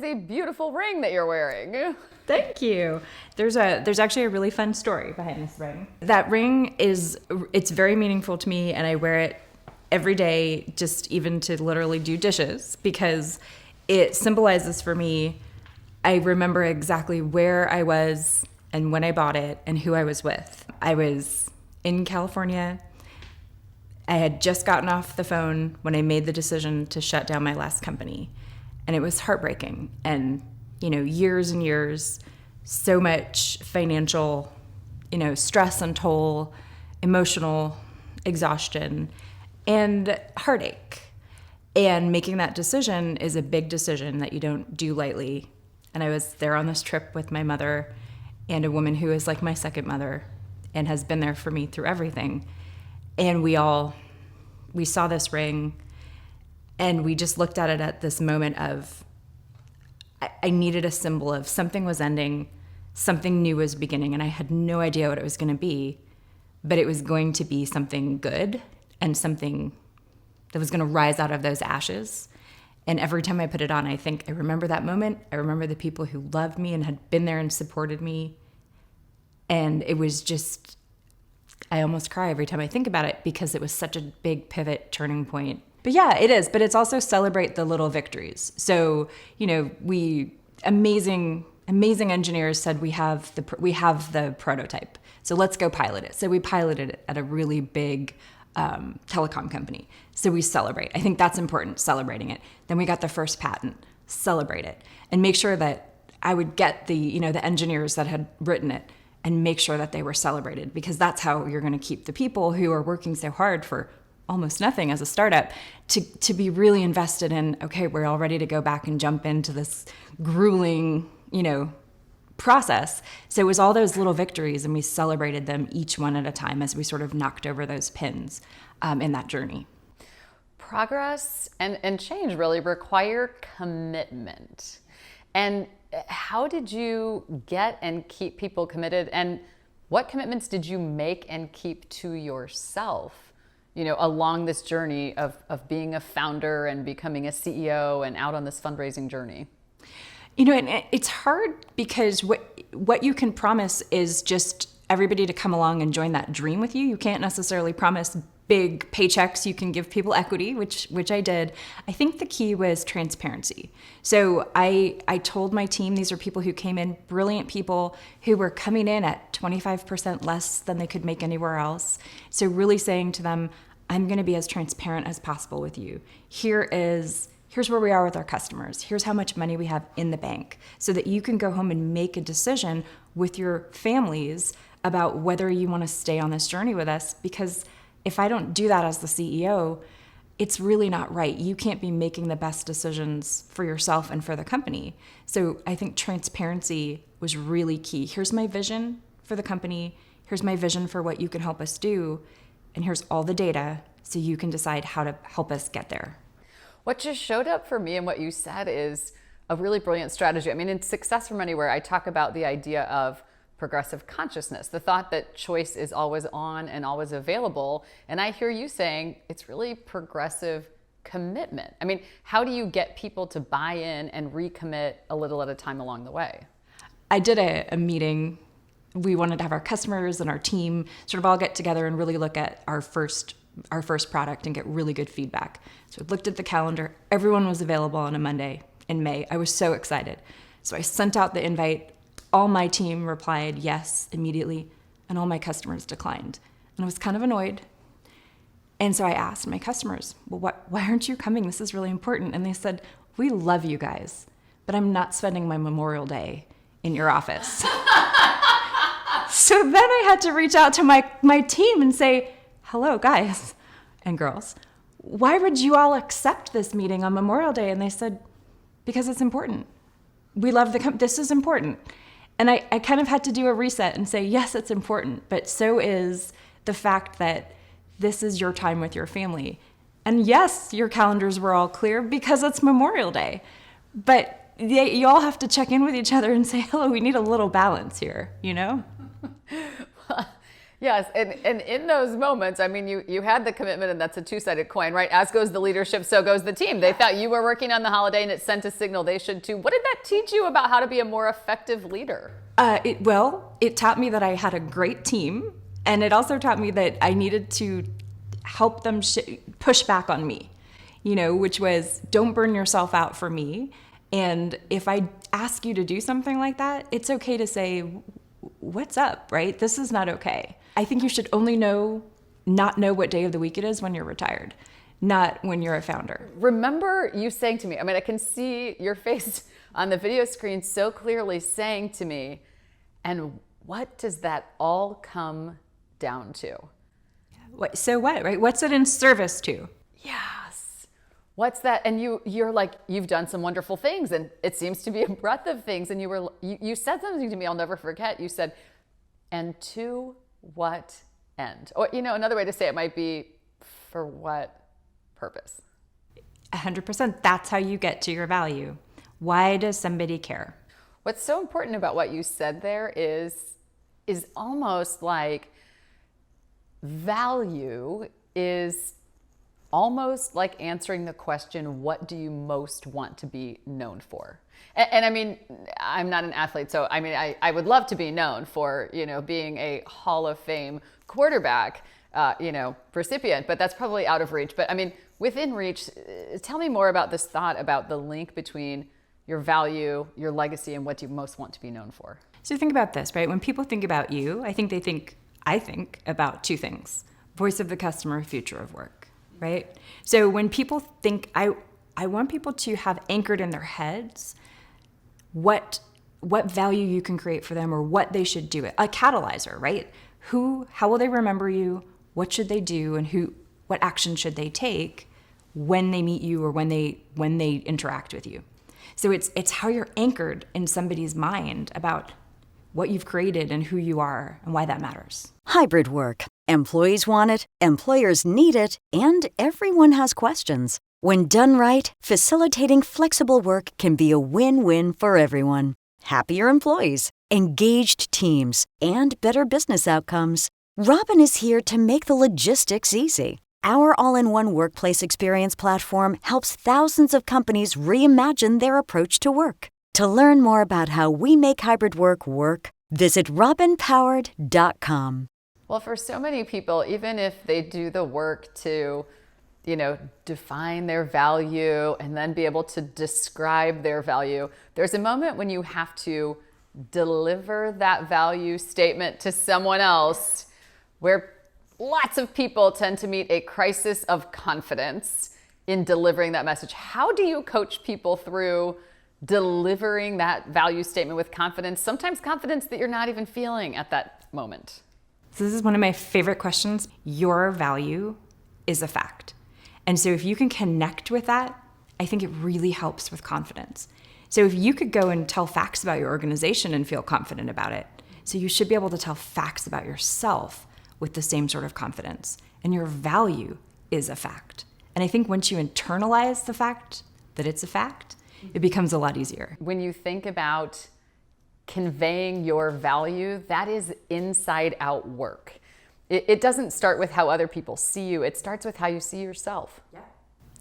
is a beautiful ring that you're wearing. Thank you. There's actually a really fun story behind this ring. That ring it's very meaningful to me, and I wear it every day, just even to literally do dishes, because it symbolizes for me, I remember exactly where I was and when I bought it and who I was with. I was in California. I had just gotten off the phone when I made the decision to shut down my last company. And it was heartbreaking. And, years and years, so much financial, stress and toll, emotional exhaustion, and heartache. And making that decision is a big decision that you don't do lightly. And I was there on this trip with my mother and a woman who is like my second mother and has been there for me through everything. And we saw this ring, and we just looked at it at this moment of, I needed a symbol of something was ending, something new was beginning, and I had no idea what it was going to be, but it was going to be something good and something that was going to rise out of those ashes. And every time I put it on, I think, I remember that moment. I remember the people who loved me and had been there and supported me. And it was just, I almost cry every time I think about it, because it was such a big pivot, turning point. But yeah, it is. But it's also celebrate the little victories. So, we amazing engineers said we have the prototype. So let's go pilot it. So we piloted it at a really big telecom company. So we celebrate. I think that's important, celebrating it. Then we got the first patent, celebrate it, and make sure that I would get the engineers that had written it and make sure that they were celebrated, because that's how you're going to keep the people who are working so hard for almost nothing as a startup to be really invested in, okay, we're all ready to go back and jump into this grueling, process. So it was all those little victories, and we celebrated them each one at a time as we sort of knocked over those pins in that journey. Progress and change really require commitment. And how did you get and keep people committed? And what commitments did you make and keep to yourself, along this journey of being a founder and becoming a CEO and out on this fundraising journey? And it's hard, because what you can promise is just everybody to come along and join that dream with you. You can't necessarily promise big paychecks. You can give people equity, which I did. I think the key was transparency. So I told my team, these are people who came in, brilliant people who were coming in at 25% less than they could make anywhere else. So really saying to them, I'm going to be as transparent as possible with you. Here's where we are with our customers. Here's how much money we have in the bank, so that you can go home and make a decision with your families about whether you want to stay on this journey with us. Because if I don't do that as the CEO, it's really not right. You can't be making the best decisions for yourself and for the company. So I think transparency was really key. Here's my vision for the company. Here's my vision for what you can help us do. And here's all the data, so you can decide how to help us get there. What just showed up for me and what you said is a really brilliant strategy. I mean, in Success from Anywhere, I talk about the idea of progressive consciousness, the thought that choice is always on and always available. And I hear you saying it's really progressive commitment. I mean, how do you get people to buy in and recommit a little at a time along the way? I did a meeting. We wanted to have our customers and our team sort of all get together and really look at our first product and get really good feedback. So I looked at the calendar. Everyone was available on a Monday in May. I was so excited. So I sent out the invite. All my team replied yes immediately, and all my customers declined. And I was kind of annoyed. And so I asked my customers, well, why aren't you coming? This is really important. And they said, we love you guys, but I'm not spending my Memorial Day in your office. So then I had to reach out to my team and say, hello, guys and girls, why would you all accept this meeting on Memorial Day? And they said, because it's important. We love this is important. And I kind of had to do a reset and say, yes, it's important, but so is the fact that this is your time with your family. And yes, your calendars were all clear because it's Memorial Day. But you all have to check in with each other and say, hello, we need a little balance here, you know? Yes, and in those moments, I mean, you had the commitment, and that's a two-sided coin, right? As goes the leadership, so goes the team. They thought you were working on the holiday, and it sent a signal they should too. What did that teach you about how to be a more effective leader? It taught me that I had a great team, and it also taught me that I needed to help them push back on me, which was don't burn yourself out for me. And if I ask you to do something like that, it's okay to say, what's up, right? This is not okay. I think you should only not know what day of the week it is when you're retired, not when you're a founder. Remember you saying to me, I mean, I can see your face on the video screen so clearly saying to me, and what does that all come down to? So what, right? What's it in service to? Yes. What's that? And you're like, you've done some wonderful things, and it seems to be a breadth of things. And you said something to me I'll never forget. You said, and to what end? Or, another way to say it might be, for what purpose? 100%. That's how you get to your value. Why does somebody care? What's so important about what you said there is almost like value is almost like answering the question, what do you most want to be known for? And I mean, I'm not an athlete, so I mean, I would love to be known for, being a Hall of Fame quarterback, recipient, but that's probably out of reach. But I mean, within reach, tell me more about this thought about the link between your value, your legacy, and what you most want to be known for. So think about this, right? When people think about you, I think about two things: voice of the customer, future of work, right? So when people think, I want people to have anchored in their heads what value you can create for them or what they should do. A catalyzer, right? How will they remember you? What should they do? And what action should they take when they meet you or when they interact with you? So it's how you're anchored in somebody's mind about what you've created and who you are and why that matters. Hybrid work. Employees want it, employers need it, and everyone has questions. When done right, facilitating flexible work can be a win-win for everyone. Happier employees, engaged teams, and better business outcomes. Robin is here to make the logistics easy. Our all-in-one workplace experience platform helps thousands of companies reimagine their approach to work. To learn more about how we make hybrid work work, visit robinpowered.com. Well, for so many people, even if they do the work to, define their value and then be able to describe their value, there's a moment when you have to deliver that value statement to someone else where lots of people tend to meet a crisis of confidence in delivering that message. How do you coach people through delivering that value statement with confidence, sometimes confidence that you're not even feeling at that moment? So this is one of my favorite questions. Your value is a fact. And so if you can connect with that, I think it really helps with confidence. So if you could go and tell facts about your organization and feel confident about it, so you should be able to tell facts about yourself with the same sort of confidence. And your value is a fact. And I think once you internalize the fact that it's a fact, it becomes a lot easier. When you think about conveying your value, that is inside out work. It doesn't start with how other people see you. It starts with how you see yourself. Yeah.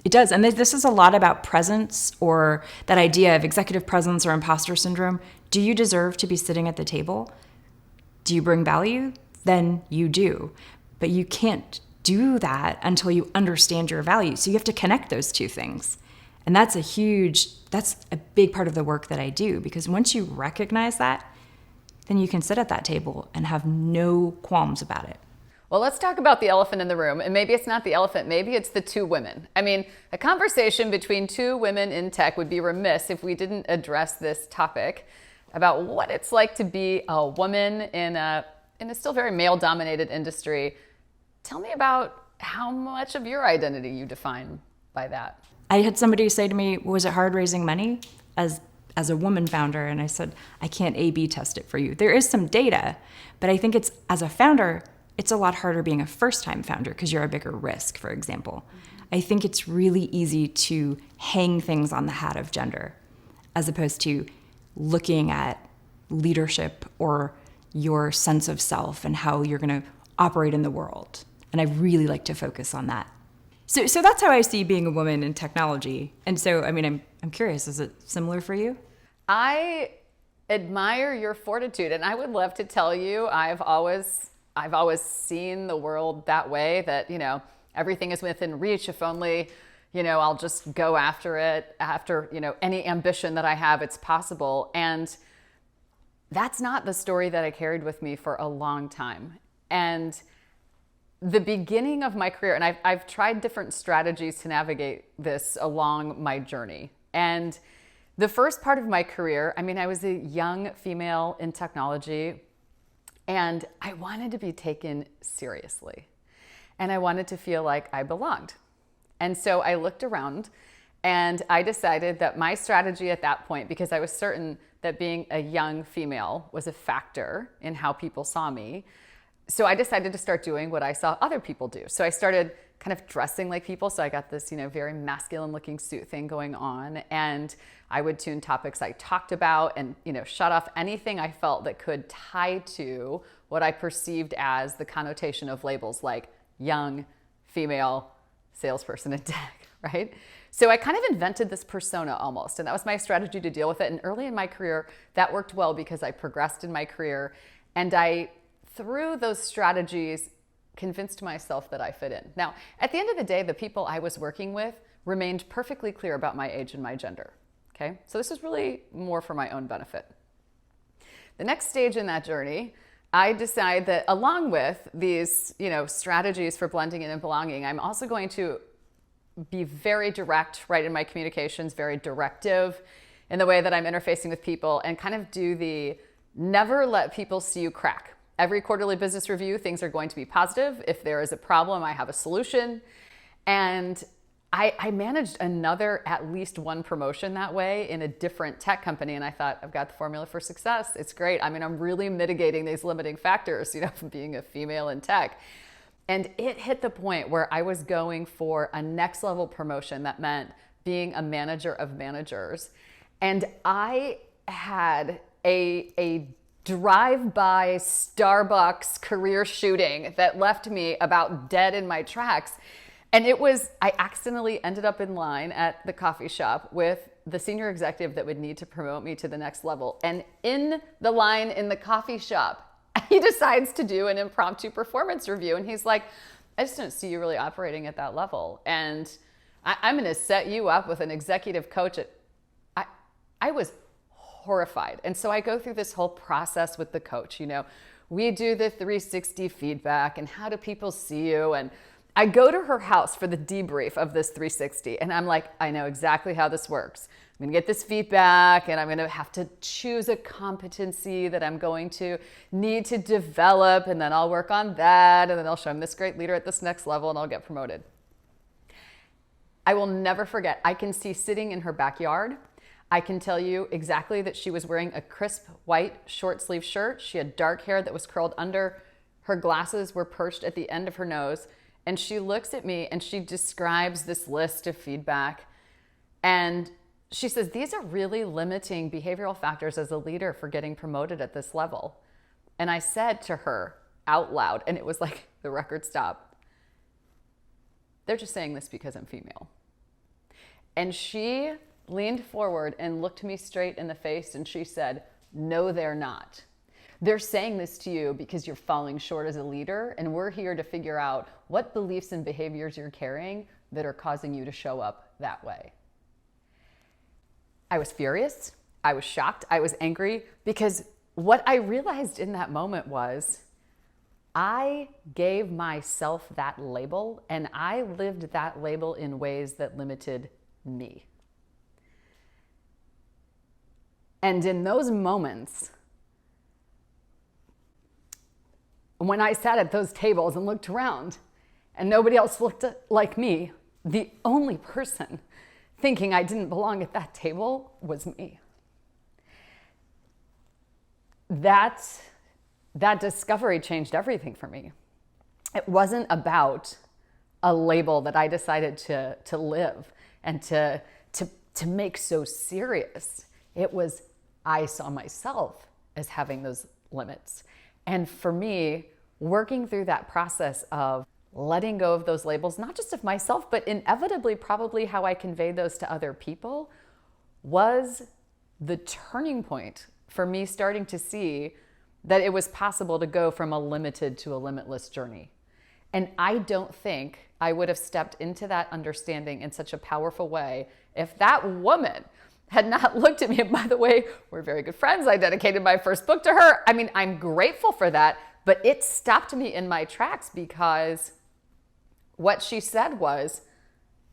It does. And this is a lot about presence, or that idea of executive presence or imposter syndrome. Do you deserve to be sitting at the table? Do you bring value? Then you do. But you can't do that until you understand your value. So you have to connect those two things. And that's a big part of the work that I do, because once you recognize that, then you can sit at that table and have no qualms about it. Well, let's talk about the elephant in the room. And maybe it's not the elephant, maybe it's the two women. I mean, a conversation between two women in tech would be remiss if we didn't address this topic about what it's like to be a woman in a still very male-dominated industry. Tell me about how much of your identity you define by that. I had somebody say to me, was it hard raising money as a woman founder? And I said, I can't A/B test it for you. There is some data, but I think as a founder, it's a lot harder being a first-time founder because you're a bigger risk, for example. I think it's really easy to hang things on the hat of gender as opposed to looking at leadership or your sense of self and how you're going to operate in the world. And I really like to focus on that. So that's how I see being a woman in technology. And so, I mean, I'm curious, is it similar for you? I admire your fortitude, and I would love to tell you I've always seen the world that way, that, everything is within reach. If only, I'll just go after it. After, any ambition that I have, it's possible. And that's not the story that I carried with me for a long time. And the beginning of my career, and I've tried different strategies to navigate this along my journey. And the first part of my career, I was a young female in technology, and I wanted to be taken seriously. And I wanted to feel like I belonged. And so I looked around, and I decided that my strategy at that point, because I was certain that being a young female was a factor in how people saw me, so I decided to start doing what I saw other people do. So I started kind of dressing like people. So I got this, very masculine looking suit thing going on. And I would tune topics I talked about and, shut off anything I felt that could tie to what I perceived as the connotation of labels like young, female, salesperson in tech, right? So I kind of invented this persona almost. And that was my strategy to deal with it. And early in my career, that worked well because I progressed in my career. And I, through those strategies, convinced myself that I fit in. Now, at the end of the day, the people I was working with remained perfectly clear about my age and my gender. Okay? So this was really more for my own benefit. The next stage in that journey, I decide that along with these, strategies for blending in and belonging, I'm also going to be very direct, right, in my communications, very directive in the way that I'm interfacing with people, and kind of do the never let people see you crack. Every quarterly business review, things are going to be positive. If there is a problem, I have a solution. And I managed at least one promotion that way in a different tech company. And I thought, I've got the formula for success. It's great. I'm really mitigating these limiting factors, from being a female in tech. And it hit the point where I was going for a next level promotion that meant being a manager of managers. And I had a drive-by Starbucks career shooting that left me about dead in my tracks. And I accidentally ended up in line at the coffee shop with the senior executive that would need to promote me to the next level. And in the line in the coffee shop, he decides to do an impromptu performance review. And he's like, I just don't see you really operating at that level. And I'm going to set you up with an executive coach. I was horrified. And so I go through this whole process with the coach. We do the 360 feedback and how do people see you? And I go to her house for the debrief of this 360. And I'm like, I know exactly how this works. I'm going to get this feedback and I'm going to have to choose a competency that I'm going to need to develop. And then I'll work on that. And then I'll show I'm this great leader at this next level and I'll get promoted. I will never forget. I can see sitting in her backyard. I can tell you exactly that she was wearing a crisp white short sleeve shirt. She had dark hair that was curled under. Her glasses were perched at the end of her nose. And she looks at me and she describes this list of feedback. And she says, these are really limiting behavioral factors as a leader for getting promoted at this level. And I said to her out loud, and it was like the record stopped, they're just saying this because I'm female. And she leaned forward and looked me straight in the face and she said, no, they're not. They're saying this to you because you're falling short as a leader, and we're here to figure out what beliefs and behaviors you're carrying that are causing you to show up that way. I was furious. I was shocked. I was angry because what I realized in that moment was I gave myself that label and I lived that label in ways that limited me. And in those moments, when I sat at those tables and looked around and nobody else looked like me, the only person thinking I didn't belong at that table was me. That discovery changed everything for me. It wasn't about a label that I decided to live and to make so serious. It was I saw myself as having those limits. And for me, working through that process of letting go of those labels, not just of myself, but inevitably probably how I conveyed those to other people, was the turning point for me starting to see that it was possible to go from a limited to a limitless journey. And I don't think I would have stepped into that understanding in such a powerful way if that woman had not looked at me. And by the way, we're very good friends. I dedicated my first book to her. I mean, I'm grateful for that, but it stopped me in my tracks because what she said was,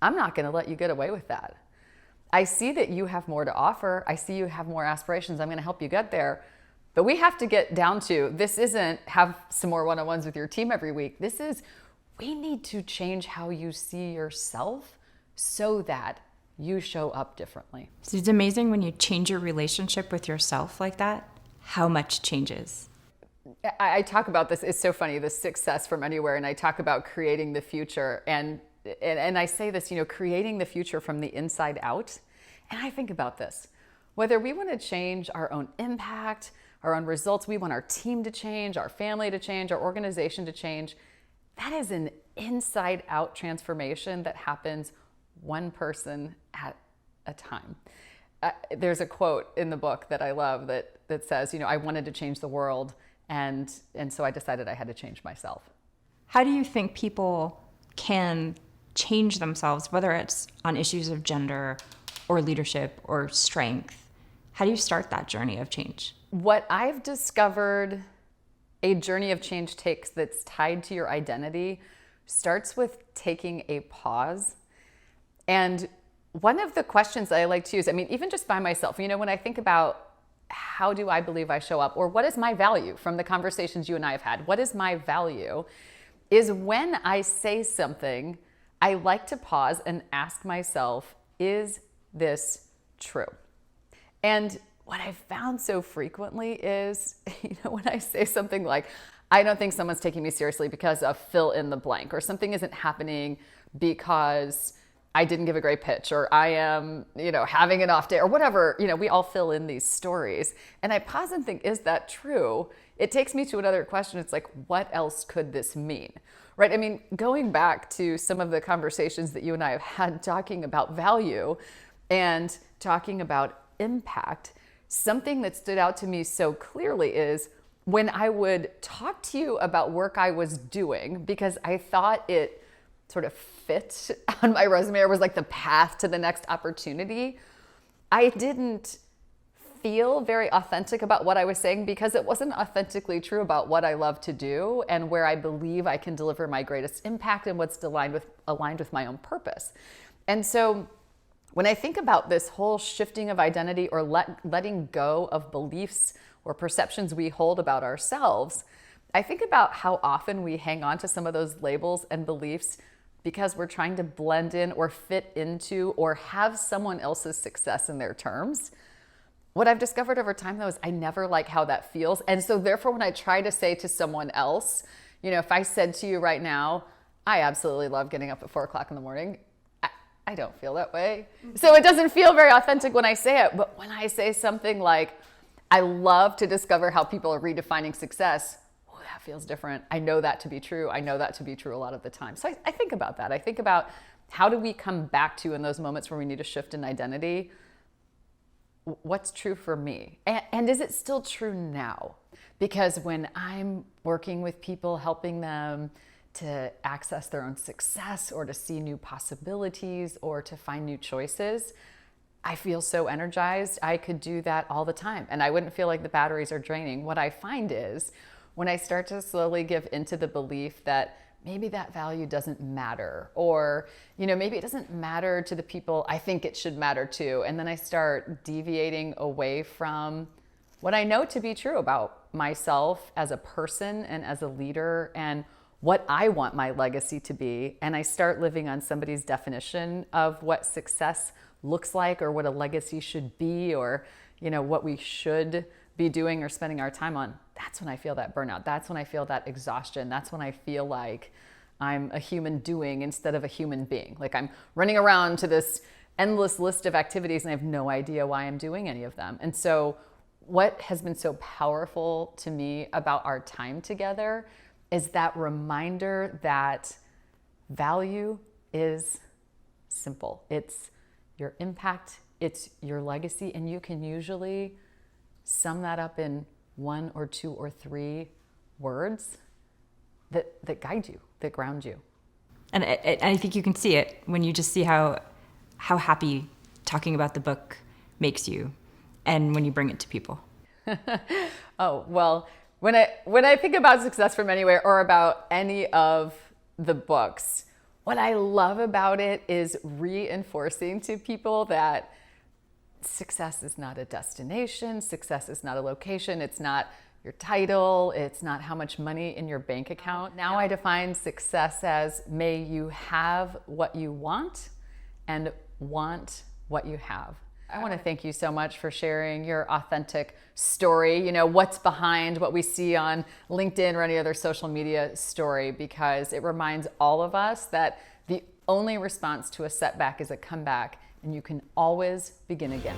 I'm not going to let you get away with that. I see that you have more to offer. I see you have more aspirations. I'm going to help you get there. But we have to get down to, this isn't have some more one-on-ones with your team every week. This is, we need to change how you see yourself so that you show up differently. So it's amazing when you change your relationship with yourself like that, how much changes. I talk about this, it's so funny, the success from anywhere, and I talk about creating the future. And I say this, creating the future from the inside out. And I think about this, whether we want to change our own impact, our own results, we want our team to change, our family to change, our organization to change. That is an inside out transformation that happens one person at a time. There's a quote in the book that I love that says, I wanted to change the world, and so I decided I had to change myself. How do you think people can change themselves, whether it's on issues of gender or leadership or strength? How do you start that journey of change? What I've discovered a journey of change takes that's tied to your identity starts with taking a pause. And one of the questions that I like to use, even just by myself, when I think about how do I believe I show up, or what is my value from the conversations you and I have had, what is my value, is when I say something, I like to pause and ask myself, is this true? And what I've found so frequently is, when I say something like, I don't think someone's taking me seriously because of fill in the blank, or something isn't happening because I didn't give a great pitch, or I am, having an off day, or whatever, we all fill in these stories. And I pause and think, is that true? It takes me to another question. It's like, what else could this mean? Right? Going back to some of the conversations that you and I have had talking about value and talking about impact, something that stood out to me so clearly is when I would talk to you about work I was doing because I thought it sort of fit on my resume or was like the path to the next opportunity, I didn't feel very authentic about what I was saying because it wasn't authentically true about what I love to do and where I believe I can deliver my greatest impact and what's aligned with my own purpose. And so when I think about this whole shifting of identity or letting go of beliefs or perceptions we hold about ourselves, I think about how often we hang on to some of those labels and beliefs because we're trying to blend in or fit into or have someone else's success in their terms. What I've discovered over time, though, is I never like how that feels. And so therefore, when I try to say to someone else, if I said to you right now, I absolutely love getting up at 4 o'clock in the morning, I don't feel that way. So it doesn't feel very authentic when I say it. But when I say something like, I love to discover how people are redefining success, that feels different. I know that to be true. I know that to be true a lot of the time. So I think about that. I think about how do we come back to in those moments where we need a shift in identity, what's true for me? And is it still true now? Because when I'm working with people, helping them to access their own success or to see new possibilities or to find new choices, I feel so energized. I could do that all the time and I wouldn't feel like the batteries are draining. What I find is when I start to slowly give into the belief that maybe that value doesn't matter, or maybe it doesn't matter to the people I think it should matter to, and then I start deviating away from what I know to be true about myself as a person and as a leader and what I want my legacy to be, and I start living on somebody's definition of what success looks like or what a legacy should be, or what we should be doing or spending our time on, that's when I feel that burnout. That's when I feel that exhaustion. That's when I feel like I'm a human doing instead of a human being. Like I'm running around to this endless list of activities and I have no idea why I'm doing any of them. And so what has been so powerful to me about our time together is that reminder that value is simple. It's your impact, it's your legacy, and you can usually sum that up in 1 or 2 or 3 words that guide you, that ground you. And I think you can see it when you just see how happy talking about the book makes you, and when you bring it to people. Oh, well, when I think about Success from Anywhere or about any of the books, what I love about it is reinforcing to people that success is not a destination, success is not a location, it's not your title, it's not how much money in your bank account. Now I define success as may you have what you want and want what you have. I want to thank you so much for sharing your authentic story, what's behind what we see on LinkedIn or any other social media story, because it reminds all of us that the only response to a setback is a comeback, and you can always begin again.